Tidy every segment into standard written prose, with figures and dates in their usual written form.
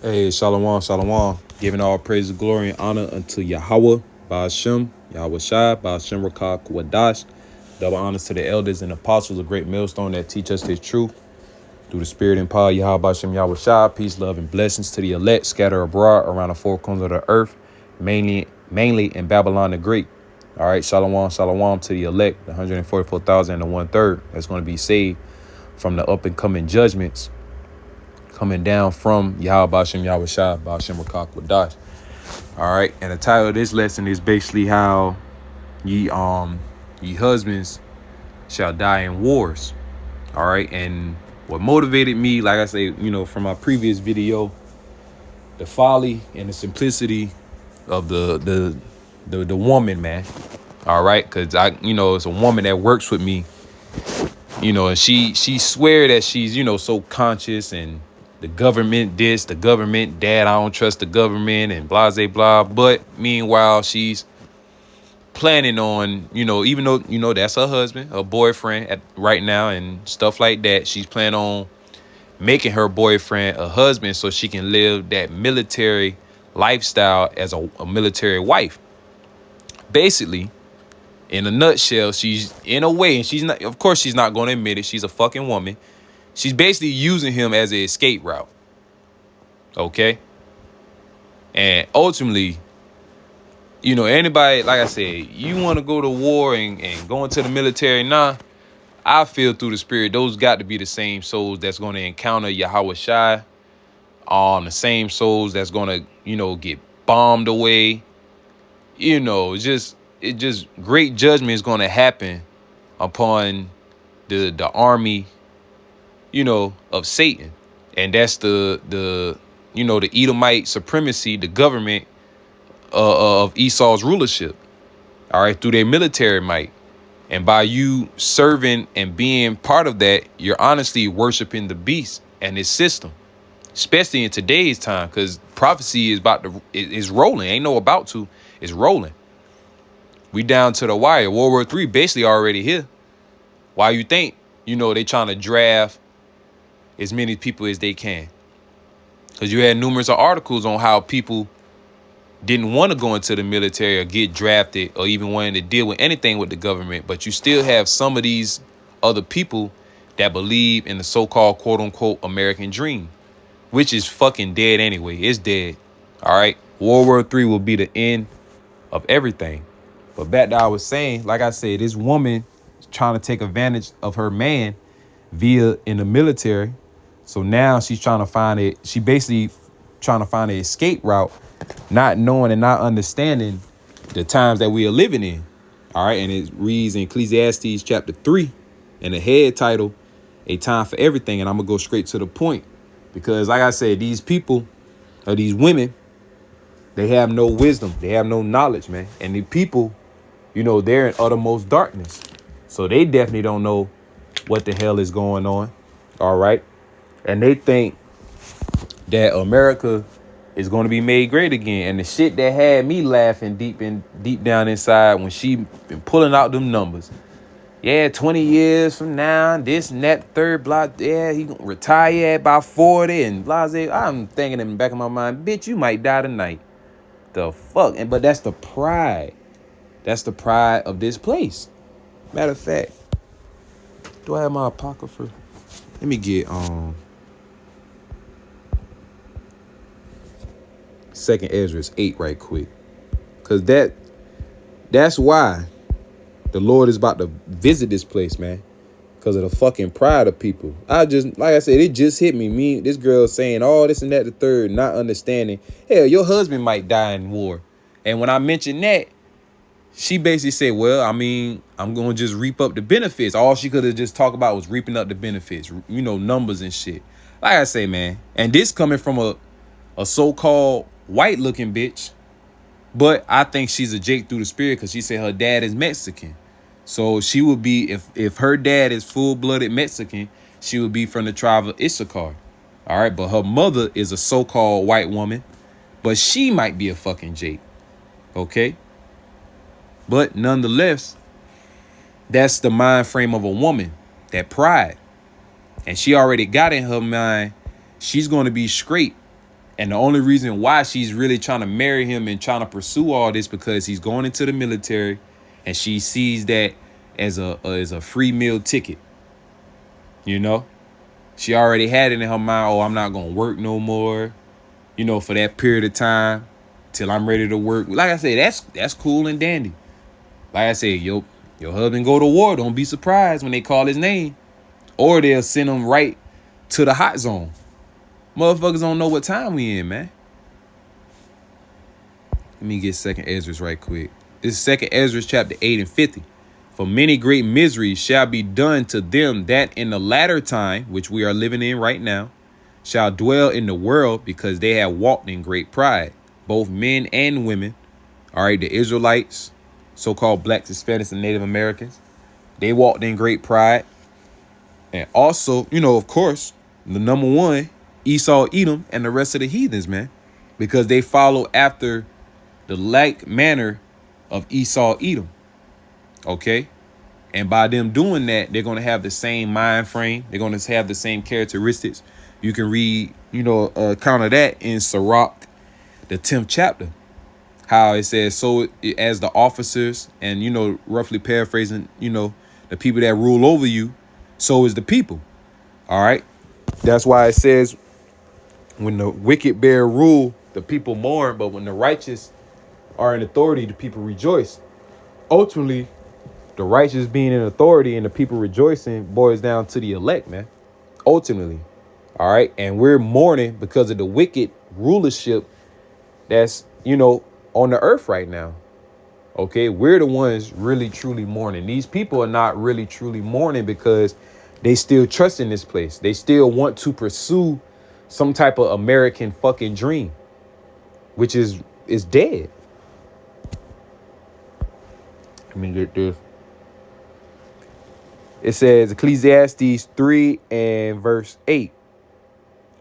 Hey, Shalom, Shalom. Giving all praise, glory, and honor unto Yahweh, Ba'ashem, Yahweh Shai, Ba'ashem Rakak, Wadash. Double honors to the elders and apostles, a great millstone that teach us his truth. Through the spirit and power, Yahweh Ba'ashem, Yahweh Shai, peace, love, and blessings to the elect, scattered abroad around the four corners of the earth, mainly in Babylon the Great. All right, Shalom, Shalom to the elect, the 144,000 and the 1/3 that's going to be saved from the up and coming judgments coming down from Yahweh Ba'ashem Yahweh Shai, Ba'ashem Rakak Wadash. All right. And the title of this lesson is basically how ye husbands shall die in wars. All right. And what motivated me, like I say, from my previous video, the folly and the simplicity of the woman, man. All right. Cause it's a woman that works with me, and she swear that she's, so conscious and the government this, the government that, I don't trust the government and blah, blah, blah. But meanwhile, she's planning on, even though, that's her husband, her boyfriend right now and stuff like that. She's planning on making her boyfriend a husband so she can live that military lifestyle as a military wife. Basically, in a nutshell, she's in a way, and she's not, of course, she's not going to admit it. She's a fucking woman. She's basically using him as an escape route. Okay. And ultimately, anybody, like I said, you want to go to war and go into the military. Nah, I feel through the spirit, those got to be the same souls that's going to encounter Yahweh Shai. The same souls that's going to, get bombed away. It just great judgment is going to happen upon the army, of Satan. And that's the Edomite supremacy, the government of Esau's rulership. All right, through their military might. And by you serving and being part of that, you're honestly worshiping the beast and his system, especially in today's time, because prophecy is rolling. Ain't no about to, it's rolling. We down to the wire. World War III basically already here. Why you think, they trying to draft as many people as they can? Because you had numerous articles on how people didn't want to go into the military or get drafted or even wanting to deal with anything with the government. But you still have some of these other people that believe in the so-called quote-unquote American dream, which is fucking dead anyway. It's dead. All right. World War III will be the end of everything. But back to I was saying, like I said, this woman is trying to take advantage of her man via in the military. So now she's trying to find it. She basically trying to find an escape route, not knowing and not understanding the times that we are living in. All right. And it reads in Ecclesiastes chapter 3 and the head title, A Time for Everything. And I'm going to go straight to the point because, like I said, these people or these women, they have no wisdom. They have no knowledge, man. And the people, they're in uttermost darkness. So they definitely don't know what the hell is going on. All right. And they think that America is going to be made great again. And the shit that had me laughing deep down inside when she been pulling out them numbers. Yeah, 20 years from now, this and that, third block, yeah, he gonna retire at about 40 and blase. I'm thinking in the back of my mind, bitch, you might die tonight. The fuck? But that's the pride. That's the pride of this place. Matter of fact, do I have my apocrypha? Let me get 2nd Ezra 8 right quick. Cause that's why the Lord is about to visit this place, man. Because of the fucking pride of people. Like I said, it just hit me. This girl saying all this and that, the third, not understanding. Hell, your husband might die in war. And when I mentioned that, she basically said, well, I mean, I'm going to just reap up the benefits. All she could have just talked about was reaping up the benefits, numbers and shit. Like I say, man. And this coming from a so-called white looking bitch. But I think she's a Jake through the spirit because she said her dad is Mexican. So she would be, if her dad is full-blooded Mexican, she would be from the tribe of Issachar. All right. But her mother is a so-called white woman. But she might be a fucking Jake. Okay. But nonetheless, that's the mind frame of a woman, that pride. And she already got in her mind, she's going to be straight And the only reason why she's really trying to marry him and trying to pursue all this because he's going into the military, and she sees that as a free meal ticket. You know, she already had it in her mind. Oh, I'm not gonna work no more. You know, for that period of time till I'm ready to work. Like I said, that's cool and dandy. Like I said, your husband go to war. Don't be surprised when they call his name, or they'll send him right to the hot zone. Motherfuckers don't know what time we in, man. Let me get 2nd Esdras right quick. This is 2nd Esdras chapter 8 and 50. For many great miseries shall be done to them that in the latter time, which we are living in right now, shall dwell in the world, because they have walked in great pride, both men and women. All right, the Israelites, so-called blacks, Hispanics, and Native Americans, they walked in great pride. And also, you know, of course, the number one, Esau, Edom, and the rest of the heathens, man, because they follow after the like manner of Esau, Edom. Okay. And by them doing that, they're going to have the same mind frame. They're going to have the same characteristics. You can read, you know, account of that in Sirach, the 10th chapter, how it says, so as the officers and, you know, roughly paraphrasing, you know, the people that rule over you, so is the people. All right. That's why it says, when the wicked bear rule, the people mourn, but when the righteous are in authority, the people rejoice. Ultimately, the righteous being in authority and the people rejoicing boils down to the elect, man. Ultimately. All right. And we're mourning because of the wicked rulership that's, you know, on the earth right now. OK, we're the ones really, truly mourning. These people are not really, truly mourning because they still trust in this place. They still want to pursue some type of American fucking dream, which is dead. Let me get this. It says Ecclesiastes 3 and verse 8.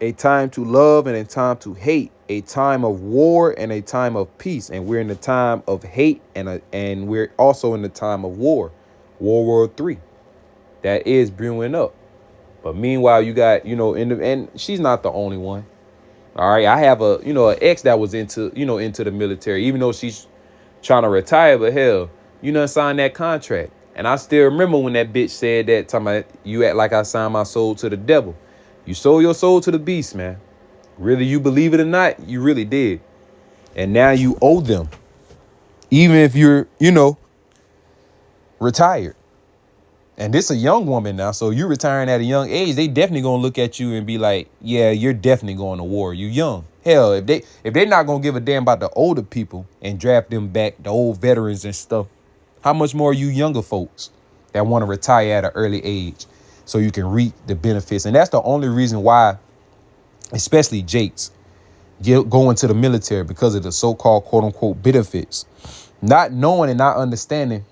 A time to love and a time to hate, a time of war and a time of peace. And we're in the time of hate, and we're also in the time of war. World War III. That is brewing up. But meanwhile, you got, you know, and she's not the only one. All right. I have an ex that was into the military, even though she's trying to retire. But hell, you done signed that contract. And I still remember when that bitch said that, talking about, you act like I signed my soul to the devil. You sold your soul to the beast, man. Really, you believe it or not, you really did. And now you owe them. Even if you're, you know, retired. And this a young woman now, so you're retiring at a young age. They definitely gonna look at you and be like, yeah, you're definitely going to war. You young. Hell, if they're not gonna give a damn about the older people and draft them back, the old veterans and stuff, how much more you younger folks that want to retire at an early age so you can reap the benefits? And that's the only reason why, especially Jakes, go into the military, because of the so-called quote unquote benefits. Not knowing and not understanding,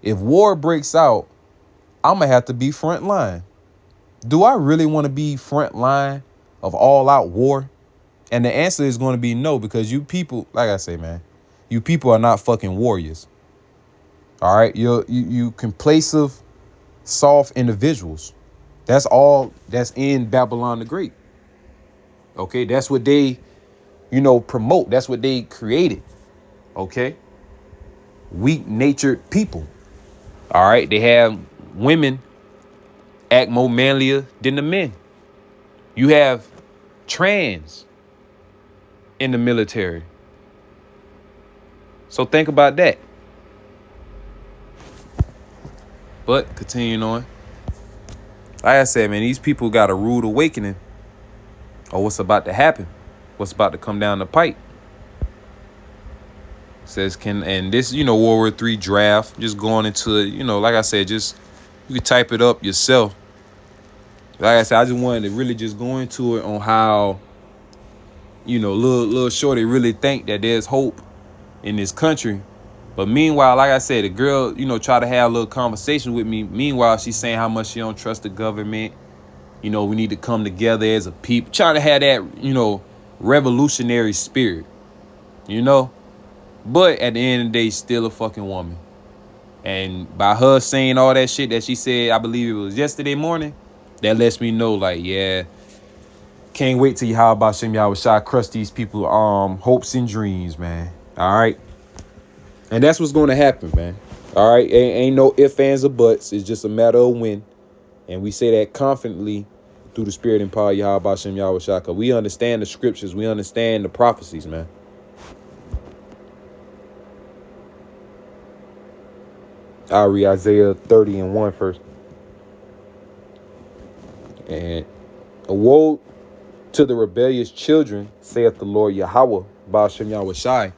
if war breaks out, I'm going to have to be front line. Do I really want to be front line of all out war? And the answer is going to be no, because you people, like I say, man, you people are not fucking warriors. All right. You complacive, soft individuals. That's all that's in Babylon the Great. OK, that's what they, you know, promote. That's what they created. OK, weak natured people. All right. They have women act more manlier than the men. You have trans in the military. So think about that. But continuing on, like I said, man, these people got a rude awakening of what's about to happen, what's about to come down the pipe. Says and this, you know, World War III draft, just going into it, you know, like I said, just you can type it up yourself. Like I said, I just wanted to really just go into it on how, you know, little shorty really think that there's hope in this country. But meanwhile, like I said, the girl, you know, try to have a little conversation with me. Meanwhile, she's saying how much she don't trust the government. You know, we need to come together as a people. Trying to have that, you know, revolutionary spirit, you know. But at the end of the day, still a fucking woman. And by her saying all that shit that she said, I believe it was yesterday morning, that lets me know, like, yeah, Can't wait till Yahweh Shem Yahweh Shai crush these people hopes and dreams, man. All right. And that's what's going to happen, man. All right. Ain't no ifs, ands, or buts. It's just a matter of when. And we say that confidently through the spirit and power of Yahweh Shem Yahweh Shai. Because we understand the scriptures. We understand the prophecies, man. I'll read Isaiah 30:1 first. And woe to the rebellious children, saith the Lord Yahweh, Baal Shem Yahweh Shai,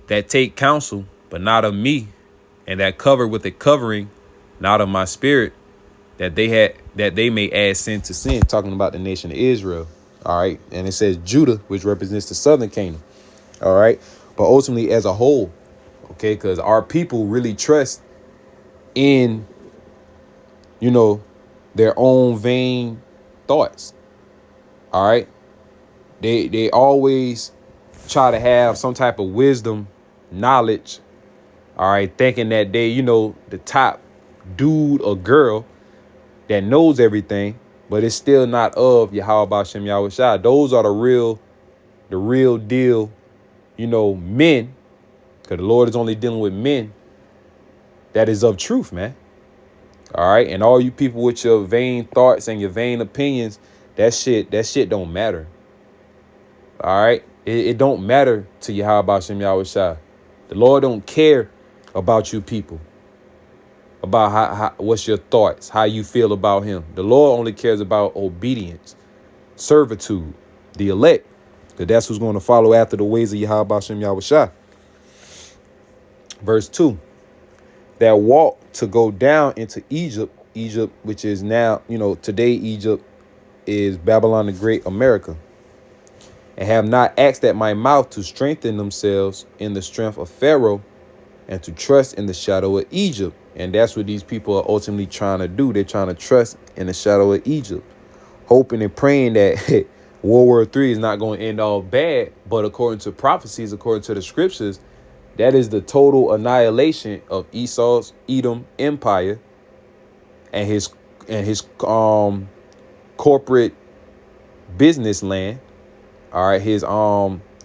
that take counsel, but not of me, and that cover with a covering, not of my spirit, that they may add sin to sin. Talking about the nation of Israel. All right. And it says Judah, which represents the southern kingdom. All right. But ultimately as a whole, okay, because our people really trust in, their own vain thoughts. All right. They always try to have some type of wisdom, knowledge. All right. Thinking that they, the top dude or girl that knows everything, but it's still not of Yahweh Shem Yahweh Shai. Those are the real deal, men, because the Lord is only dealing with men that is of truth, man. All right. And all you people with your vain thoughts and your vain opinions, that shit don't matter. All right. It don't matter to Yahweh Shem Yahweh Shai. The Lord don't care about you people, about how what's your thoughts, how you feel about him. The Lord only cares about obedience, servitude, the elect, because that's who's going to follow after the ways of Yahweh Shem Yahweh Shai. Verse 2. That walk to go down into Egypt, which is now, today Egypt is Babylon the Great, America, and have not asked at my mouth to strengthen themselves in the strength of Pharaoh and to trust in the shadow of Egypt. And that's what these people are ultimately trying to do. They're trying to trust in the shadow of Egypt, hoping and praying that World War III is not going to end all bad. But according to prophecies, according to the scriptures, that is the total annihilation of Esau's Edom empire and his corporate business land. All right, his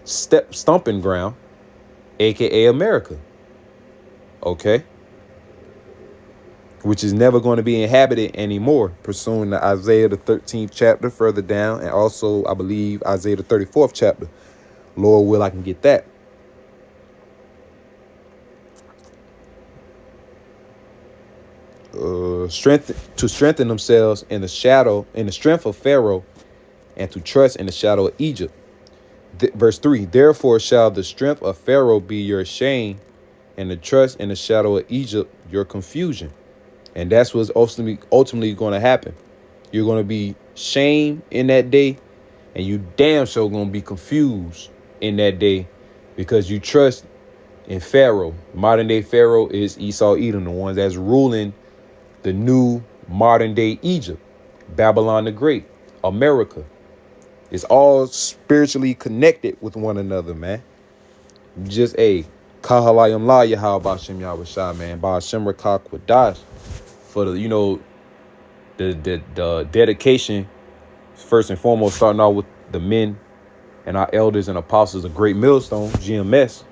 stomping ground, aka America. Okay. Which is never going to be inhabited anymore, pursuing the Isaiah the 13th chapter further down, and also I believe Isaiah the 34th chapter. Lord will, I can get that. Strengthen themselves in the strength of Pharaoh, and to trust in the shadow of Egypt. Verse 3. Therefore shall the strength of Pharaoh be your shame, and the trust in the shadow of Egypt your confusion. And that's what's ultimately going to happen. You're going to be shamed in that day, and you damn sure going to be confused in that day, because you trust in Pharaoh. Modern day Pharaoh is Esau, Edom, the ones that's ruling the new modern day Egypt, Babylon the Great, America. It's all spiritually connected with one another, man. Just Kahalayam La Yahweh Shem Yahweh Shai, man. Ba Shem Rakak Wadash. For the, the dedication, first and foremost, starting out with the men and our elders and apostles of Great Millstone, GMS.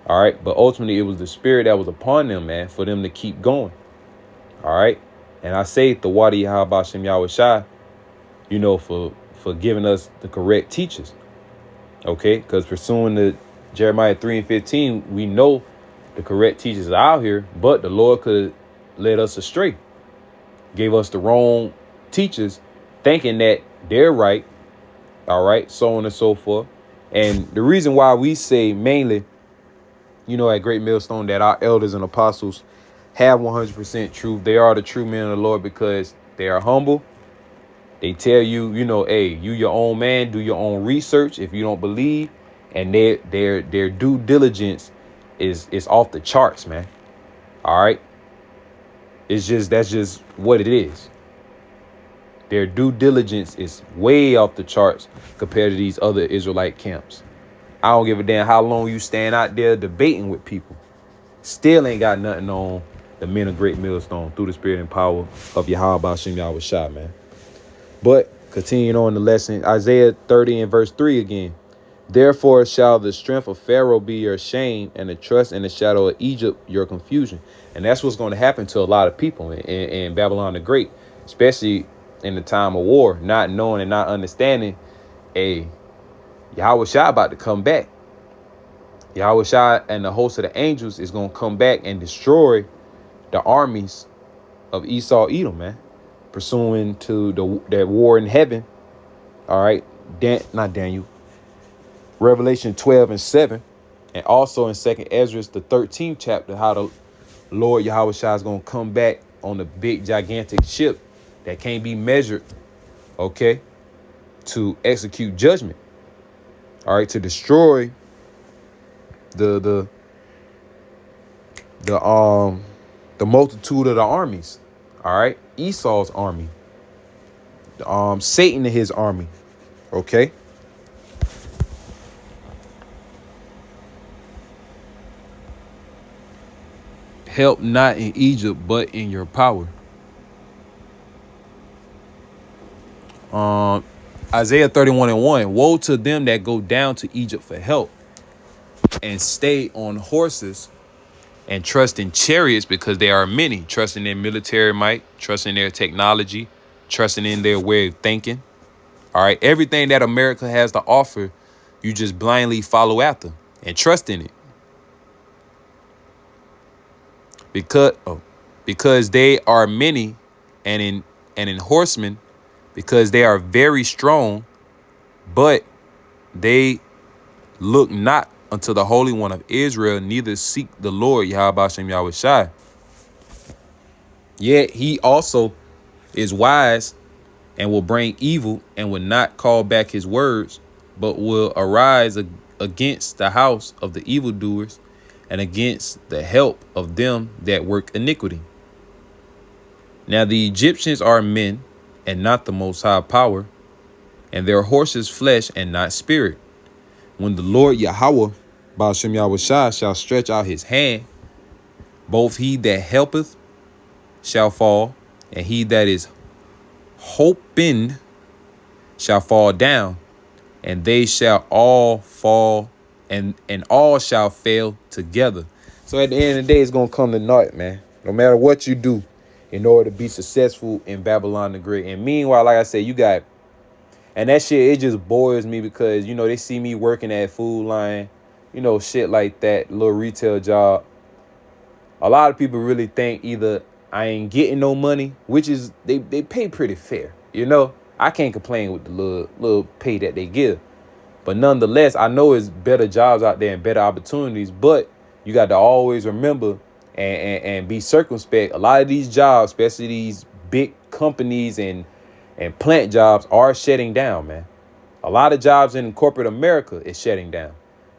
All right. But ultimately, it was the spirit that was upon them, man, for them to keep going. All right. And I say the Wadi Yahweh Shem Yahweh Shai, for giving us the correct teachers. OK, because pursuing the Jeremiah 3:15, we know the correct teachers are out here, but the Lord could lead us astray. Gave us the wrong teachers, thinking that they're right. All right. So on and so forth. And the reason why we say mainly, at Great Millstone, that our elders and apostles have 100% truth. They are the true men of the Lord, because they are humble. They tell you, hey, you your own man, do your own research if you don't believe. And their due diligence is off the charts, man. All right. That's just what it is. Their due diligence is way off the charts compared to these other Israelite camps. I don't give a damn how long you stand out there debating with people. Still ain't got nothing on the men of Great Millstone through the spirit and power of Yahweh Shem Yahweh Shai, man. But Continuing on the lesson, Isaiah 30 and verse 3 again. Therefore shall the strength of Pharaoh be your shame, and the trust in the shadow of Egypt your confusion. And that's what's going to happen to a lot of people in Babylon the Great, especially in the time of war, not knowing and not understanding, Yahweh Shai about to come back. Yahweh Shai and the host of the angels is going to come back and destroy the armies of Esau, Edom, man, pursuing to that war in heaven. All right. Not Daniel. Revelation 12 and 7. And also in 2nd Ezra, the 13th chapter, how the Lord Yahweh Shai is going to come back on the big, gigantic ship that can't be measured, okay, to execute judgment. All right, to destroy the multitude of the armies. All right, Esau's army, Satan and his army. Okay. Help not in Egypt, but in your power. Isaiah 31 and 1. Woe to them that go down to Egypt for help and stay on horses and trust in chariots, because there are many, trusting in military might, trusting their technology, trusting in their way of thinking. All right. Everything that America has to offer, you just blindly follow after and trust in it. Because they are many, and in horsemen, because they are very strong, but they look not unto the Holy One of Israel, neither seek the Lord Yahweh Hashem Yahweh Shai. Yet he also is wise and will bring evil and will not call back his words, but will arise against the house of the evildoers and against the help of them that work iniquity. Now the Egyptians are men and not the most high power, and their horses flesh and not spirit. When the Lord Yahweh Ba'ashem Yahweh Shai shall stretch out his hand, both he that helpeth shall fall, and he that is hoping shall fall down, and they shall all fall, and all shall fail together. So at the end of the day, it's going to come to naught, man. No matter what you do in order to be successful in Babylon the Great. And meanwhile, like I said, you got, and that shit, it just boils me because, you know, they see me working at Food Lion, you know, shit like that, little retail job. A lot of people really think either I ain't getting no money, which is, they pay pretty fair. You know, I can't complain with the little pay that they give. But nonetheless, I know it's better jobs out there and better opportunities, but you got to always remember and be circumspect. A lot of these jobs, especially these big companies and plant jobs, are shutting down, man. A lot of jobs in corporate America is shutting down.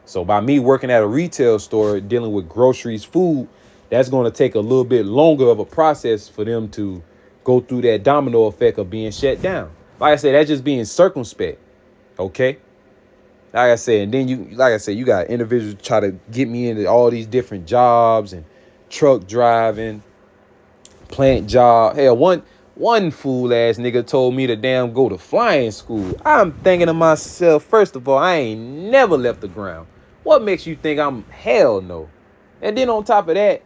So by me working at a retail store, dealing with groceries, food, that's going to take a little bit longer of a process for them to go through that domino effect of being shut down. Like I said, that's just being circumspect. Okay. Like I said, and then you got individuals try to get me into all these different jobs and truck driving, plant job. Hell, one fool ass nigga told me to damn go to flying school. I'm thinking to myself, first of all, I ain't never left the ground. What makes you think I'm hell no? And then on top of that,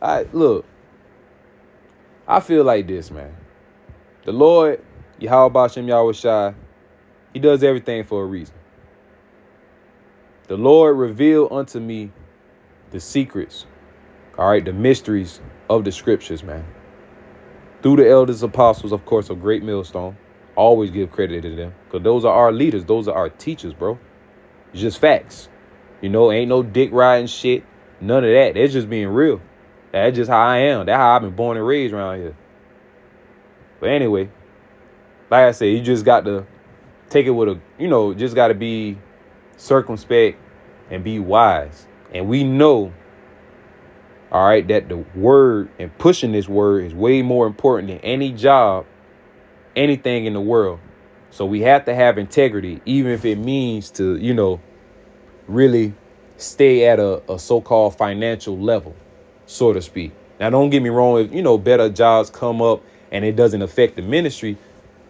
I feel like this, man. The Lord, Yahweh Ba'ashem Yahweh Shai, he does everything for a reason. The Lord revealed unto me the secrets, all right, the mysteries of the scriptures, man. Through the elders, apostles, of course, of Great Millstone. Always give credit to them, because those are our leaders. Those are our teachers, bro. It's just facts. You know, ain't no dick riding shit. None of that. That's just being real. That's just how I am. That's how I've been born and raised around here. But anyway, like I said, you just got to take it with just got to be circumspect and be wise. And we know, all right, that the word and pushing this word is way more important than any job, anything in the world. So we have to have integrity, even if it means to, really stay at a so-called financial level, so to speak. Now, don't get me wrong. If, better jobs come up and it doesn't affect the ministry,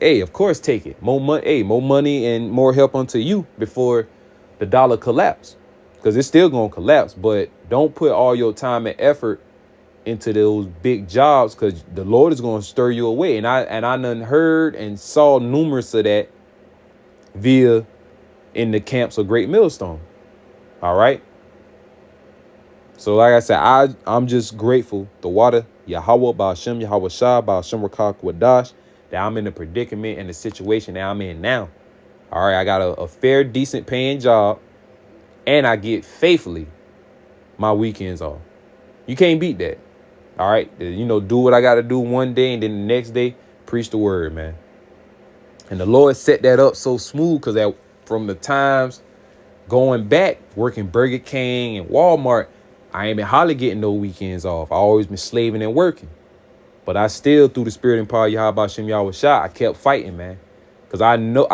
hey, of course, take it. More money, hey, more money and more help unto you before the dollar collapse, because it's still gonna collapse. But don't put all your time and effort into those big jobs, because the Lord is gonna stir you away. And I done heard and saw numerous of that via in the camps of Great Millstone. All right. So like I said, I'm just grateful the water Yahweh Ba'ashem Yahweh Shah Ba'ashem Rakak Wadash, that I'm in the predicament and the situation that I'm in now. All right, I got a fair, decent paying job, and I get faithfully my weekends off. You can't beat that. All right, you know, do what I got to do one day, and then the next day preach the word, man. And the Lord set that up so smooth, because from the times going back working Burger King and Walmart, I ain't been hardly getting no weekends off. I always been slaving and working. But I still, through the spirit and power of Yahweh Shem Yahweh Shah, I kept fighting, man. Because I knew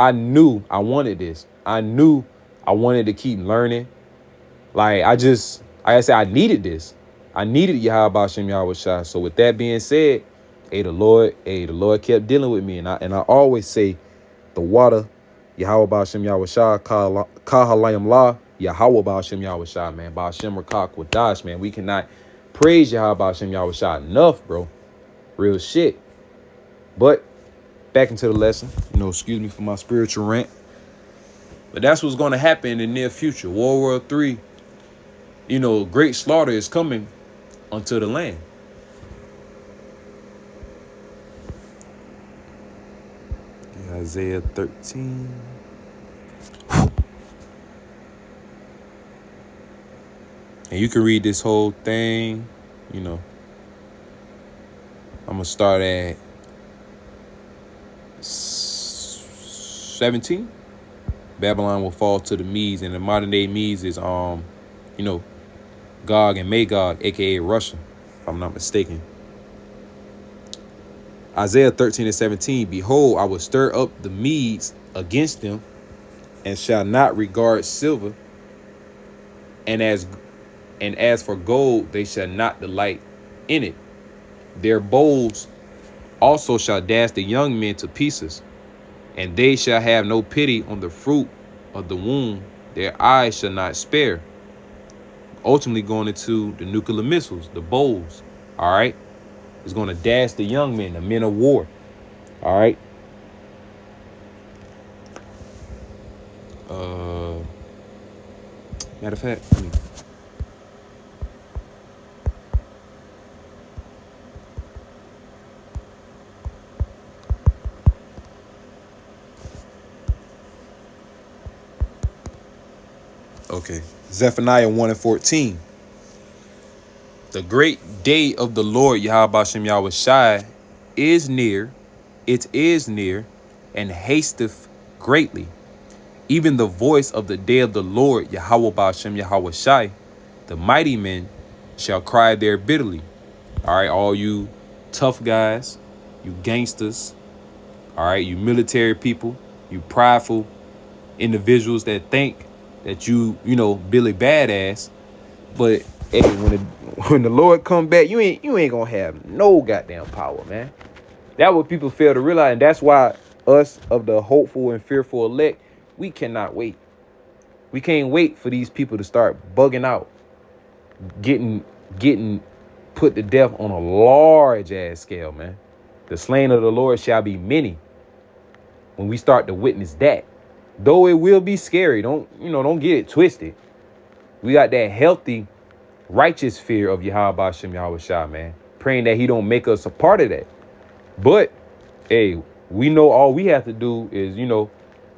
I wanted this. I knew I wanted to keep learning. Like I said, I needed this. I needed Yahweh Shem Yahweh Shah. So with that being said, the Lord kept dealing with me. And I always say the water, Yahweh Ba'ashem Yahweh Shah, Kahalayim La, Yahweh Ba'ashem Yahweh Shah, man. Ba'ashem Rakak Wadash, man. We cannot praise Yahweh Ba'ashem Yahweh Shah enough, bro. Real shit. But back into the lesson. You know, excuse me for my spiritual rant. But that's what's going to happen in the near future. World War III, you know, great slaughter is coming unto the land. Isaiah 13. And you can read this whole thing, you know. I'm going to start at 17. Babylon will fall to the Medes, and the modern day Medes is, you know, Gog and Magog, aka Russia, if I'm not mistaken. Isaiah 13:17. Behold, I will stir up the Medes against them, and shall not regard silver, and as for gold, they shall not delight in it. Their bowls also shall dash the young men to pieces, and they shall have no pity on the fruit of the womb. Their eyes shall not spare. Ultimately going into the nuclear missiles, the bowls, all right? It's going to dash the young men, the men of war, all right? Matter of fact, okay, Zephaniah 1:14. The great day of the Lord Yahweh Shem Yahweh Shai is near, it is near, and hasteth greatly. Even the voice of the day of the Lord Yahweh Ba'ashem Yahweh Shai, the mighty men shall cry there bitterly. All right, all you tough guys, you gangsters, all right, you military people, you prideful individuals that think that you know, Billy Badass, but hey, when the Lord come back, you ain't gonna have no goddamn power, man. That's what people fail to realize, and that's why us of the hopeful and fearful elect, we cannot wait. We can't wait for these people to start bugging out, getting put to death on a large ass scale, man. The slain of the Lord shall be many. When we start to witness that, though it will be scary, don't get it twisted. We got that healthy, righteous fear of Yahweh Ba'ashem Yahweh Shah, man. Praying that he don't make us a part of that. But, hey, we know all we have to do is, you know,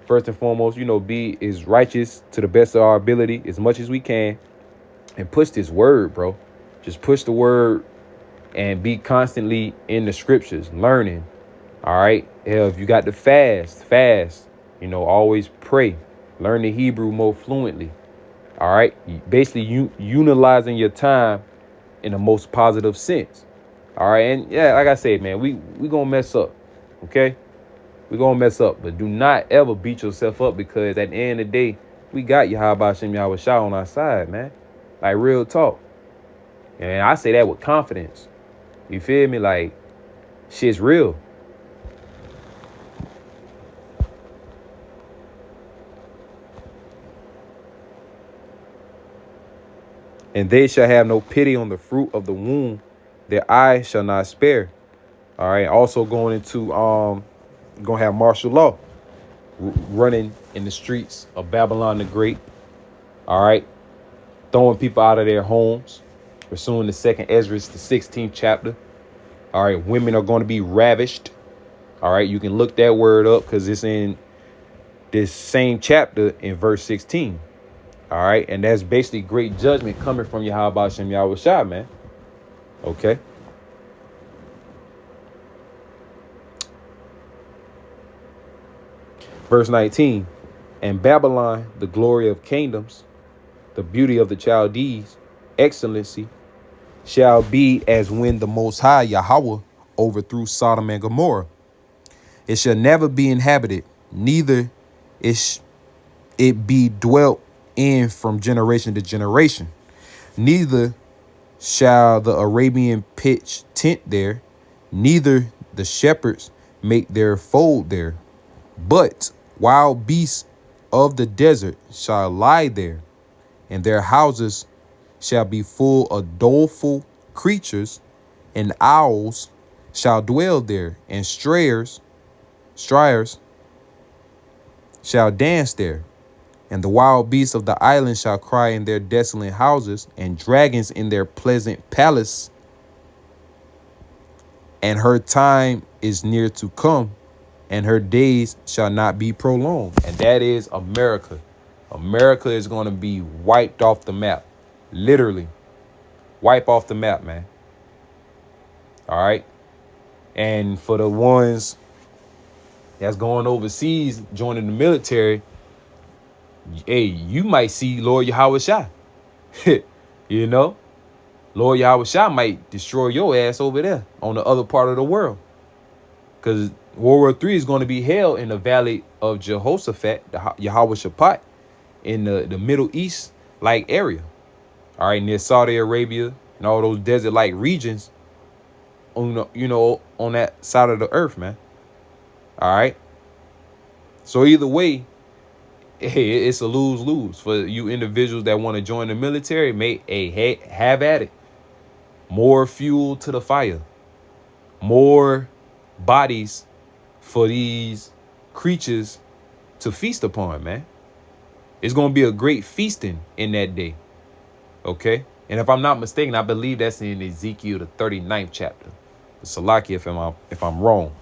first and foremost, you know, be as righteous to the best of our ability as much as we can, and push this word, bro. Just push the word and be constantly in the scriptures, learning. All right. Hell, if you got to fast, you know, always pray, learn the Hebrew more fluently. All right. Basically, utilizing your time in the most positive sense. All right. And yeah, like I said, man, we going to mess up. OK, we're going to mess up. But do not ever beat yourself up, because at the end of the day, we got Yahweh Hashem Yahweh Shah on our side, man. Like, real talk. And I say that with confidence. You feel me? Like, shit's real. And they shall have no pity on the fruit of the womb. Their eye shall not spare. All right. Also going into gonna have martial law running in the streets of Babylon the Great. All right. Throwing people out of their homes. Pursuing the second Ezra, the 16th chapter. All right. Women are going to be ravished. All right. You can look that word up because it's in this same chapter in verse 16. All right. And that's basically great judgment coming from Yahweh Shem Yahweh Shai, man. Okay. Verse 19. And Babylon, the glory of kingdoms, the beauty of the Chaldees, excellency, shall be as when the Most High Yahweh overthrew Sodom and Gomorrah. It shall never be inhabited, neither it be dwelt in from generation to generation. Neither shall the Arabian pitch tent there, neither the shepherds make their fold there. But wild beasts of the desert shall lie there, and their houses shall be full of doleful creatures, and owls shall dwell there, and strayers shall dance there. And the wild beasts of the island shall cry in their desolate houses, and dragons in their pleasant palace. And her time is near to come, and her days shall not be prolonged. And that is America. America is going to be wiped off the map. Literally. Wipe off the map, man. All right. And for the ones that's going overseas, joining the military, hey, you might see Lord Yahweh Shai. You know, Lord Yahweh Shai might destroy your ass over there on the other part of the world. Because World War III is going to be held in the valley of Jehoshaphat, the Yahweh Shaphat, in the Middle East like area. All right, near Saudi Arabia and all those desert like regions on on that side of the earth, man. All right. So either way, hey, it's a lose-lose for you individuals that want to join the military. Have at it. More fuel to the fire. More bodies for these creatures to feast upon, man. It's going to be a great feasting in that day. Okay? And if I'm not mistaken, I believe that's in Ezekiel, the 39th chapter. Salaki, if I'm wrong.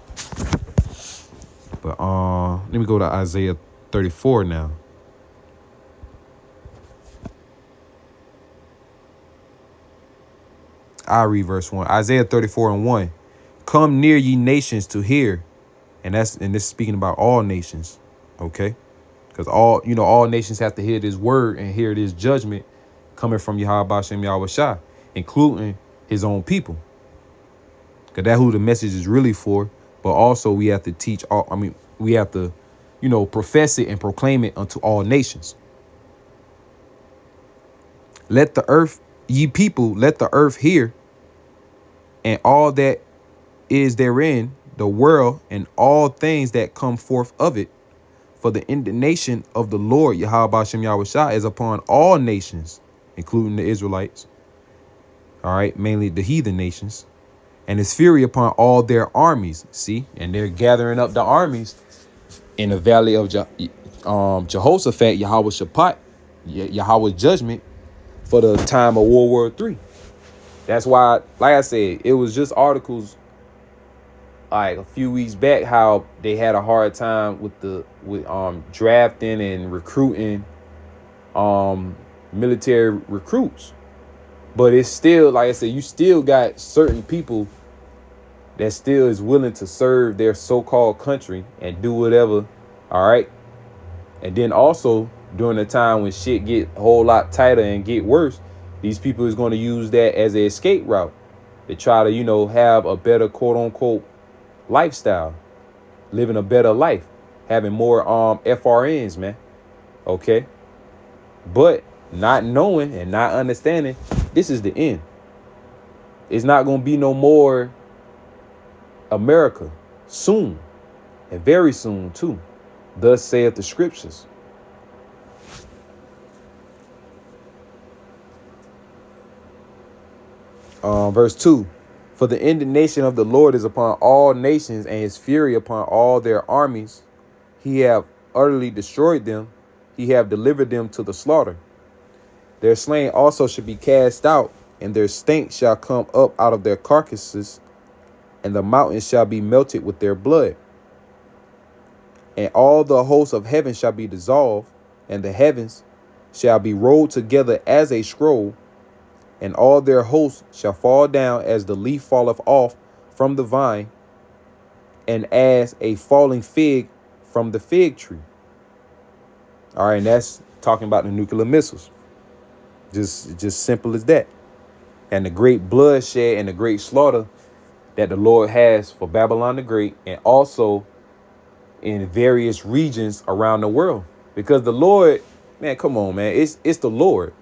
But let me go to Isaiah 34 now. I read verse 1. Isaiah 34:1. Come near, ye nations, to hear. And this is speaking about all nations. Okay? Because all nations have to hear this word and hear this judgment coming from Yahweh Shem Yahweh Shai, including his own people. Because that's who the message is really for. But also we have to teach we have to, profess it and proclaim it unto all nations. Let the earth, ye people, let the earth hear, and all that is therein, the world, and all things that come forth of it. For the indignation of the Lord, Yahweh Shem Yahweh Shai, is upon all nations, including the Israelites. All right, mainly the heathen nations. And his fury upon all their armies. See, and they're gathering up the armies in the valley of Jehoshaphat, Yahweh Shaphat, Yahweh's judgment for the time of World War III. That's why, like I said, it was just articles like a few weeks back how they had a hard time with drafting and recruiting military recruits. But it's still, like I said, you still got certain people that still is willing to serve their so-called country and do whatever. All right. And then also during the time when shit get a whole lot tighter and get worse, these people is going to use that as an escape route to try to, have a better quote unquote lifestyle, living a better life, having more FRNs, man. Okay. But not knowing and not understanding, this is the end. It's not going to be no more America soon, and very soon too. Thus saith the scriptures. Verse 2. For the indignation of the Lord is upon all nations, and his fury upon all their armies. He have utterly destroyed them. He have delivered them to the slaughter. Their slain also should be cast out, and their stink shall come up out of their carcasses, and the mountains shall be melted with their blood. And all the hosts of heaven shall be dissolved, and the heavens shall be rolled together as a scroll, and all their hosts shall fall down as the leaf falleth off from the vine, and as a falling fig from the fig tree. All right, and that's talking about the nuclear missiles. Just simple as that. And the great bloodshed and the great slaughter that the Lord has for Babylon the Great, and also in various regions around the world. Because the Lord, man, come on, man. It's the Lord.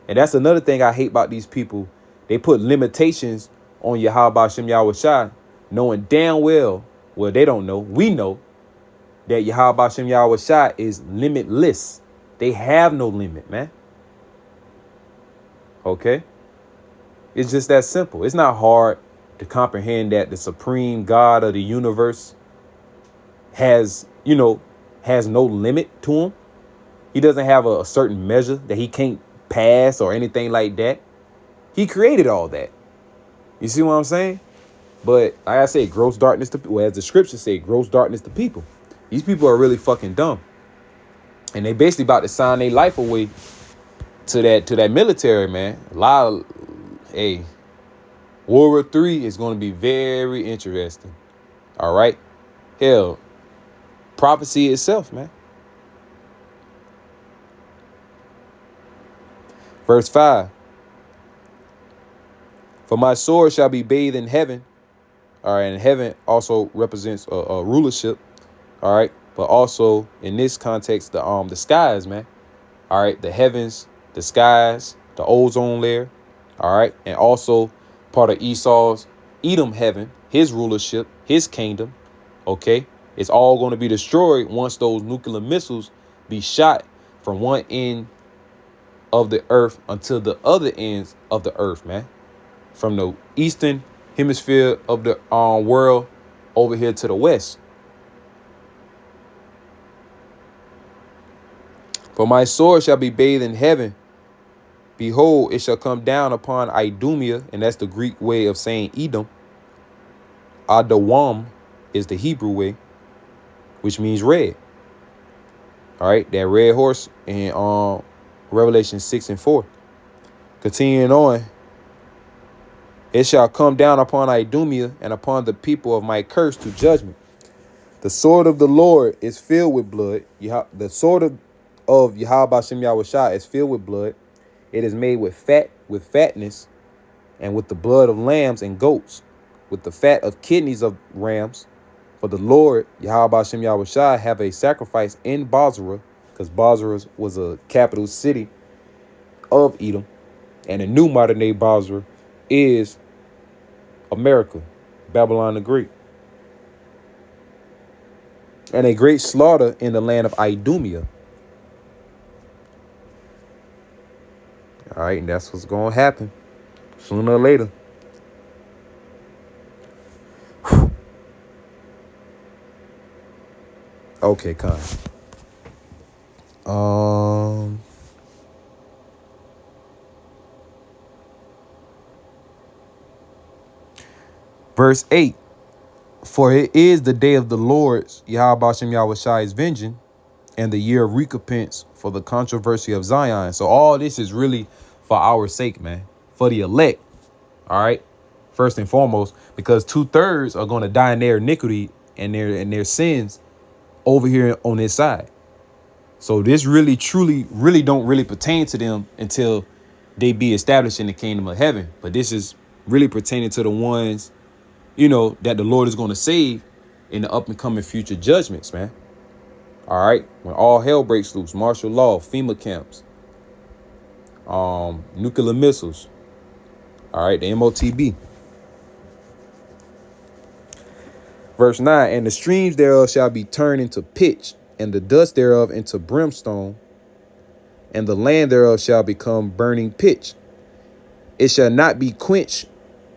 And that's another thing I hate about these people. They put limitations on Yahweh Shem Yahweh Shai, knowing damn well they don't know. We know that Yahweh Shem Yahweh Shai is limitless. They have no limit, man. Okay? It's just that simple. It's not hard to comprehend that the supreme God of the universe has no limit to him. He doesn't have a certain measure that he can't pass or anything like that. He created all that. You see what I'm saying? But like I say, gross darkness to, well, as the scriptures say, gross darkness to people. These people are really fucking dumb. And they basically about to sign their life away to that military, man. A lot of, World War III is going to be very interesting. All right. Hell, prophecy itself, man. Verse 5. For my sword shall be bathed in heaven. All right. And heaven also represents a rulership. All right. But also in this context, the skies, man. All right. The heavens, the skies, the ozone layer. All right. And also part of Esau's Edom heaven, his rulership, his kingdom. OK, it's all going to be destroyed once those nuclear missiles be shot from one end of the earth until the other ends of the earth, man. From the eastern hemisphere of the world over here to the west. For my sword shall be bathed in heaven. Behold, it shall come down upon Idumea, and that's the Greek way of saying Edom. Adawam is the Hebrew way, which means red. All right, that red horse in Revelation 6 and 4. Continuing on, it shall come down upon Idumea and upon the people of my curse to judgment. The sword of the Lord is filled with blood. The sword of Yahweh Shem Yahweh Shai is filled with blood. It is made with fatness, and with the blood of lambs and goats, with the fat of kidneys of rams. For the Lord, Yahweh Shem Yahweh Shai, have a sacrifice in Bozrah, because Bozrah was a capital city of Edom, and the new modern day Bozrah is America, Babylon the Great. And a great slaughter in the land of Idumea. All right, and that's what's going to happen sooner or later. Whew. Okay, Con. Verse 8. For it is the day of the Lord's, Yahweh Shem Yahweh Shai's vengeance, and the year of recompense for the controversy of Zion. So all this is really for our sake, man, for the elect. All right. First and foremost, because 2/3 are going to die in their iniquity and their sins over here on this side. So this really, truly, really don't really pertain to them until they be established in the kingdom of heaven. But this is really pertaining to the ones, that the Lord is going to save in the up and coming future judgments, man. All right. When all hell breaks loose, martial law, FEMA camps, nuclear missiles. All right. The MOTB. Verse 9. And the streams thereof shall be turned into pitch, and the dust thereof into brimstone, and the land thereof shall become burning pitch. It shall not be quenched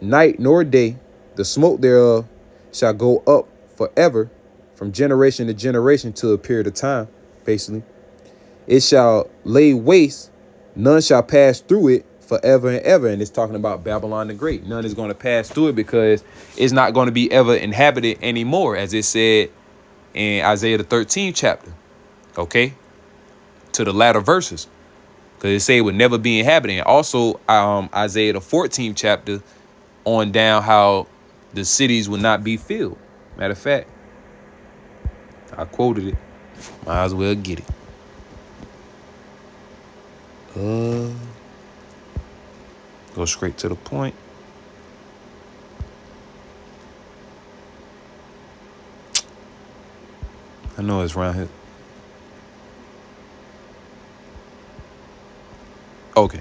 night nor day. The smoke thereof shall go up forever, from generation to generation, to a period of time, basically. It shall lay waste, none shall pass through it forever and ever. And it's talking about Babylon the Great. None is going to pass through it because it's not going to be ever inhabited anymore, as it said in Isaiah the 13th chapter, okay, to the latter verses, because it say it would never be inhabited. And also Isaiah the 14th chapter on down, how the cities will not be filled. Matter of fact, I quoted it. Might as well get it. Go straight to the point. I know it's around here. Okay.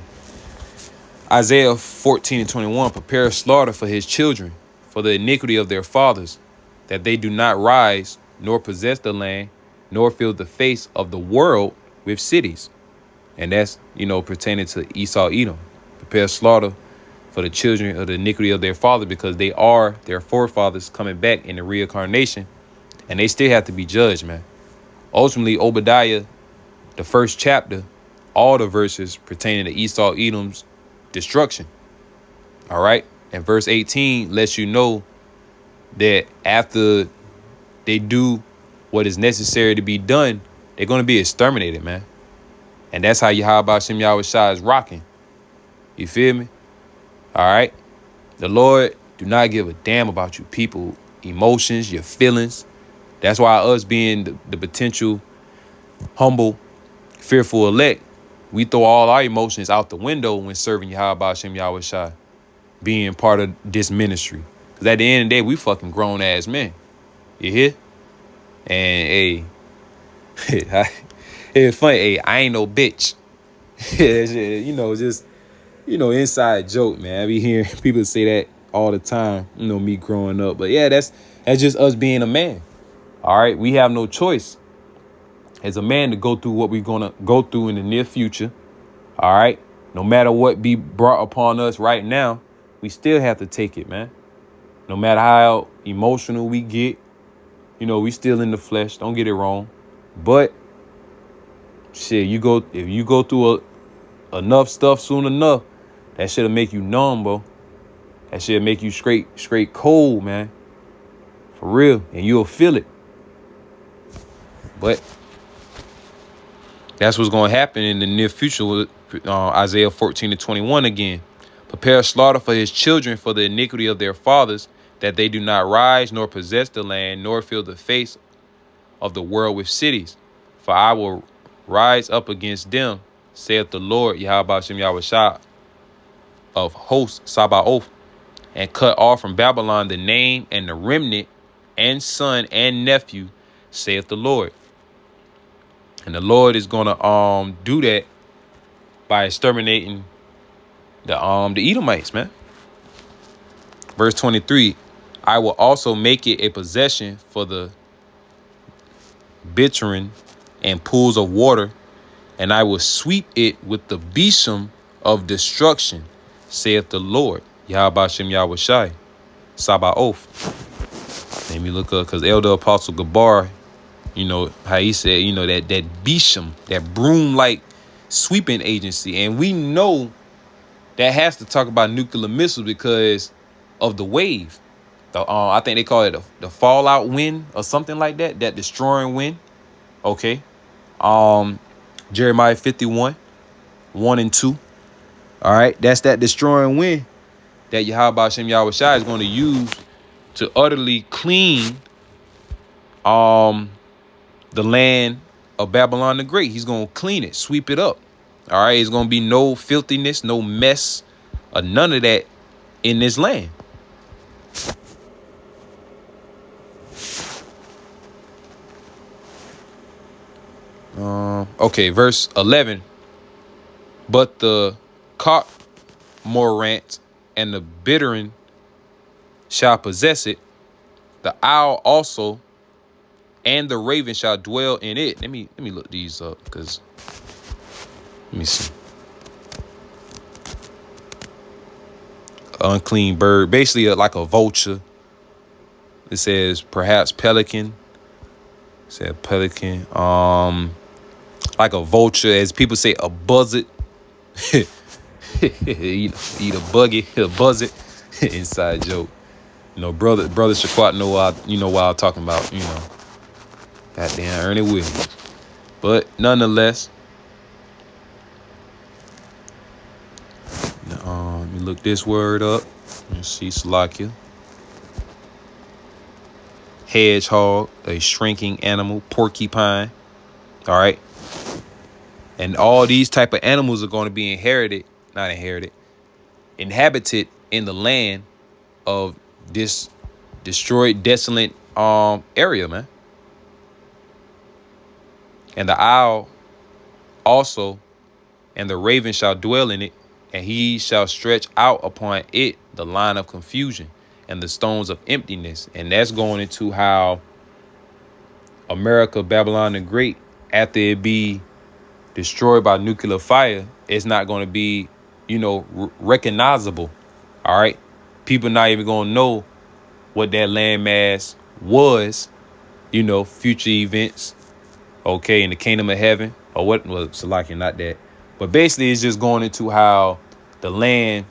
Isaiah 14:21, prepare a slaughter for his children, for the iniquity of their fathers, that they do not rise, nor possess the land, nor fill the face of the world with cities. And that's, pertaining to Esau, Edom. Prepare slaughter for the children of the iniquity of their father, because they are their forefathers coming back in the reincarnation, and they still have to be judged, man. Ultimately, Obadiah, the first chapter, all the verses pertaining to Esau, Edom's destruction. All right. And verse 18 lets you know that after they do what is necessary to be done, they're going to be exterminated, man. And that's how Yahweh Shem Yahweh Shai is rocking. You feel me? All right. The Lord do not give a damn about you people, emotions, your feelings. That's why us being the potential humble, fearful elect, we throw all our emotions out the window when serving Yahweh Shem Yahweh Shai, being part of this ministry. Because at the end of the day, we fucking grown ass men. You hear? And hey, it's funny. Hey, I ain't no bitch. Just inside joke, man. I be hearing people say that all the time. Me growing up. But yeah, that's just us being a man. All right, we have no choice as a man to go through what we're gonna go through in the near future. All right, no matter what be brought upon us right now, we still have to take it, man. No matter how emotional we get, we still in the flesh. Don't get it wrong, but shit, if you go through enough stuff soon enough, that shit'll make you numb, bro. That shit'll make you straight cold, man. For real, and you'll feel it. But that's what's going to happen in the near future with Isaiah 14:21 again. Prepare slaughter for his children, for the iniquity of their fathers, that they do not rise, nor possess the land, nor fill the face of the world with cities. For I will rise up against them, saith the Lord, Yahweh Shem Yahweh Shai of hosts, Sabaoth, and cut off from Babylon the name and the remnant and son and nephew, saith the Lord. And the Lord is gonna do that by exterminating the Edomites, man. Verse 23, I will also make it a possession for the bitumen and pools of water, and I will sweep it with the besom of destruction, saith the Lord, Yahweh Shem Yahweh Shai, Sabaoth. Let me look up, because Elder Apostle Gabar, how he said, that besom, that broom-like sweeping agency. And we know that has to talk about nuclear missiles because of the wave. I think they call it the fallout wind or something like that, that destroying wind. Okay. Jeremiah 51:1-2. All right. That's that destroying wind that Yahweh Shem Yahweh Shai is going to use to utterly clean the land of Babylon the Great. He's going to clean it, sweep it up. All right. It's going to be no filthiness, no mess, or none of that in this land. Okay, verse 11. But the cormorant and the bittern shall possess it, the owl also, and the raven shall dwell in it. Let me look these up, because let me see. unclean bird, basically like a vulture. It says perhaps pelican. It said pelican. Like a vulture, as people say, a buzzard. eat a buggy, a buzzard. Inside joke. Brother Shaquat know what I'm talking about. Goddamn Ernie Williams. But nonetheless, let me look this word up. Let's see, Salakia. Hedgehog, a shrinking animal, porcupine. All right. And all these type of animals are going to be inhabited in the land of this destroyed, desolate area, man. And the owl also, and the raven shall dwell in it, and he shall stretch out upon it the line of confusion and the stones of emptiness. And that's going into how America, Babylon the Great, after it be destroyed by nuclear fire, it's not going to be, recognizable. All right. People not even going to know what that landmass was, future events. Okay. In the kingdom of heaven or what? Well, Salakia, not that. But basically, it's just going into how the land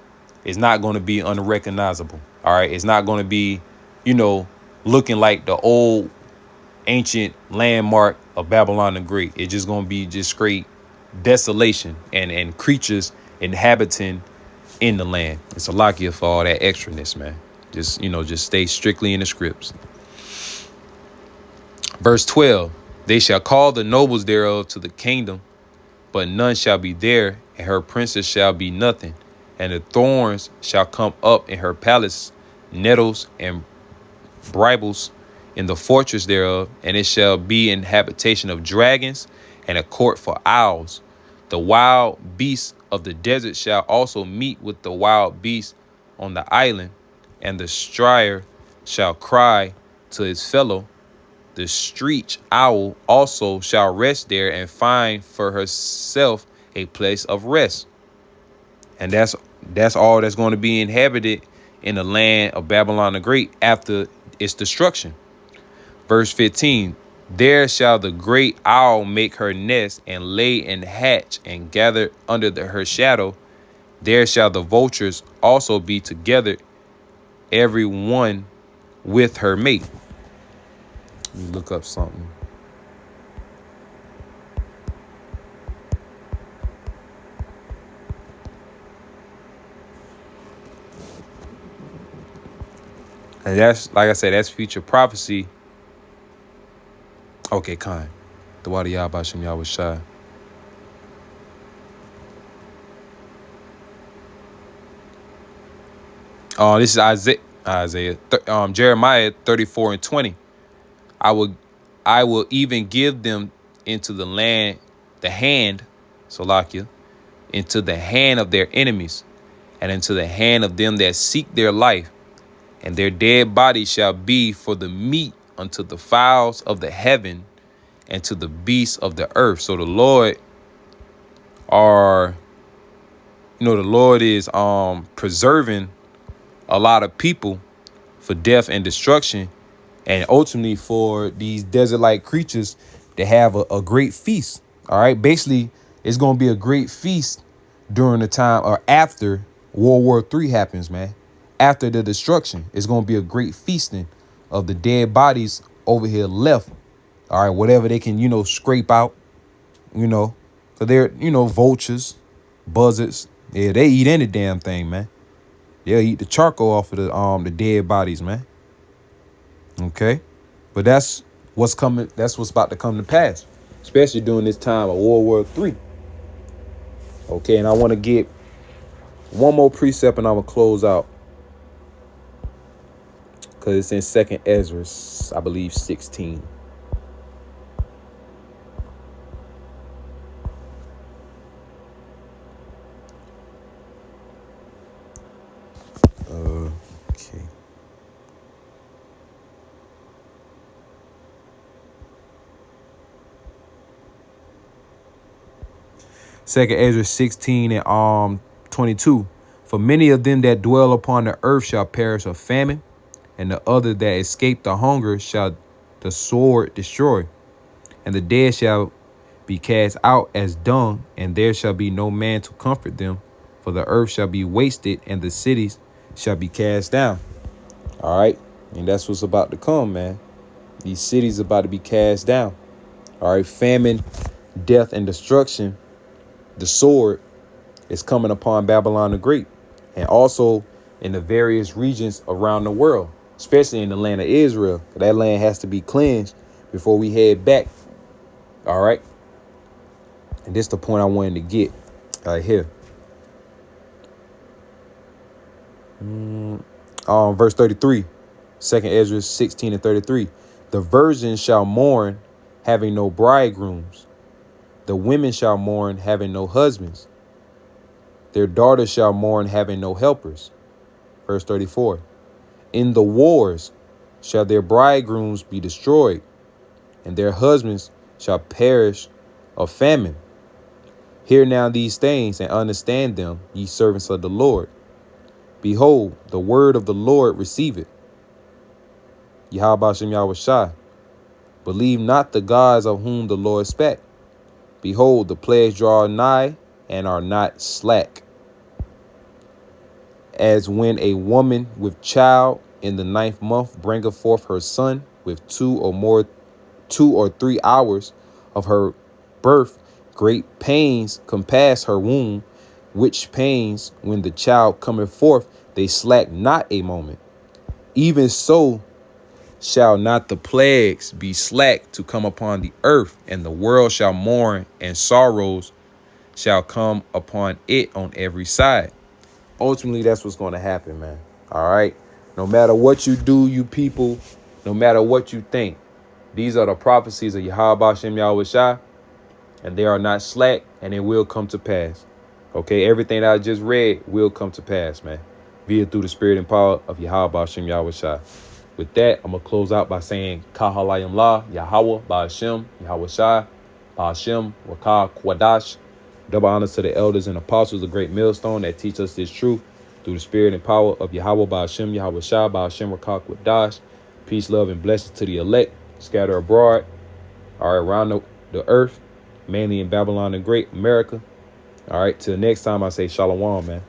is not going to be unrecognizable. All right. It's not going to be, looking like the old ancient landmark of Babylon the Great. It's just going to be just straight desolation and creatures inhabiting in the land. It's a Salakia for all that extraness, man. Just stay strictly in the scripts. Verse 12, they shall call the nobles thereof to the kingdom, but none shall be there, and her princes shall be nothing. And the thorns shall come up in her palace, nettles and brambles in the fortress thereof, and it shall be an habitation of dragons and a court for owls. The wild beasts of the desert shall also meet with the wild beasts on the island, and the strier shall cry to his fellow. The screech owl also shall rest there and find for herself a place of rest. And that's all that's going to be inhabited in the land of Babylon the Great after its destruction. Verse 15, there shall the great owl make her nest and lay and hatch and gather under her shadow. There shall the vultures also be together, every one with her mate. Let me look up something. And that's, like I said, that's future prophecy. Okay, kind. The water Yahbashim Yah was shy. This is Jeremiah 34:20. I will even give them into the land, the hand, Salakia, into the hand of their enemies, and into the hand of them that seek their life, and their dead bodies shall be for the meat unto the fowls of the heaven and to the beasts of the earth. So the Lord is preserving a lot of people for death and destruction, and ultimately for these desert-like creatures to have a great feast. All right. Basically, it's going to be a great feast during the time or after World War III happens, man. After the destruction, it's going to be a great feasting of the dead bodies over here left. All right. Whatever they can, scrape out, so they're, vultures, buzzards. Yeah, they eat any damn thing, man. They'll eat the charcoal off of the dead bodies, man. Okay. But that's what's coming. That's what's about to come to pass, especially during this time of World War III. Okay. And I want to get one more precept and I'm going to close out, because it's in 2nd Ezra, I believe, 16. Okay. Second Ezra 16 and 22. For many of them that dwell upon the earth shall perish of famine, and the other that escape the hunger shall the sword destroy. And the dead shall be cast out as dung, and there shall be no man to comfort them. For the earth shall be wasted, and the cities shall be cast down. All right. And that's what's about to come, man. These cities about to be cast down. All right. Famine, death, and destruction. The sword is coming upon Babylon the Great, and also in the various regions around the world, especially in the land of Israel. That land has to be cleansed before we head back. All right. And this is the point I wanted to get right here. Verse 33, 2nd Ezra 16 and 33. The virgins shall mourn, having no bridegrooms. The women shall mourn, having no husbands. Their daughters shall mourn, having no helpers. Verse 34. In the wars shall their bridegrooms be destroyed, and their husbands shall perish of famine. Hear now these things and understand them, ye servants of the Lord. Behold, the word of the Lord receive it. Yahweh Shem Yahweh Shai. Believe not the gods of whom the Lord spake. Behold, the plagues draw nigh and are not slack. As when a woman with child in the 9th month bringeth forth her son with 2 or 3 hours of her birth, great pains compass her womb, which pains when the child cometh forth, they slack not a moment. Even so shall not the plagues be slack to come upon the earth, and the world shall mourn, and sorrows shall come upon it on every side. Ultimately, that's what's going to happen, man. All right. No matter what you do, you people, no matter what you think, these are the prophecies of Yahweh Shem Yahweh Shai, and they are not slack, and it will come to pass. Okay, everything that I just read will come to pass, man, via through the spirit and power of Yahweh Shem Yahweh Shai. With that, I'm going to close out by saying, Kahalayim La, Yahweh, Ba'ashem, Yahweh Shai, Ba'ashem, Wakah, Kwadash. Double honors to the elders and apostles, a great millstone that teach us this truth through the spirit and power of Yahweh, Ba'ashem, Yahweh Shai, Ba'ashem, Wakah, Kwadash. Peace, love, and blessings to the elect, scatter abroad, all right, around the earth, mainly in Babylon the Great, America. All right, till next time, I say shalom, man.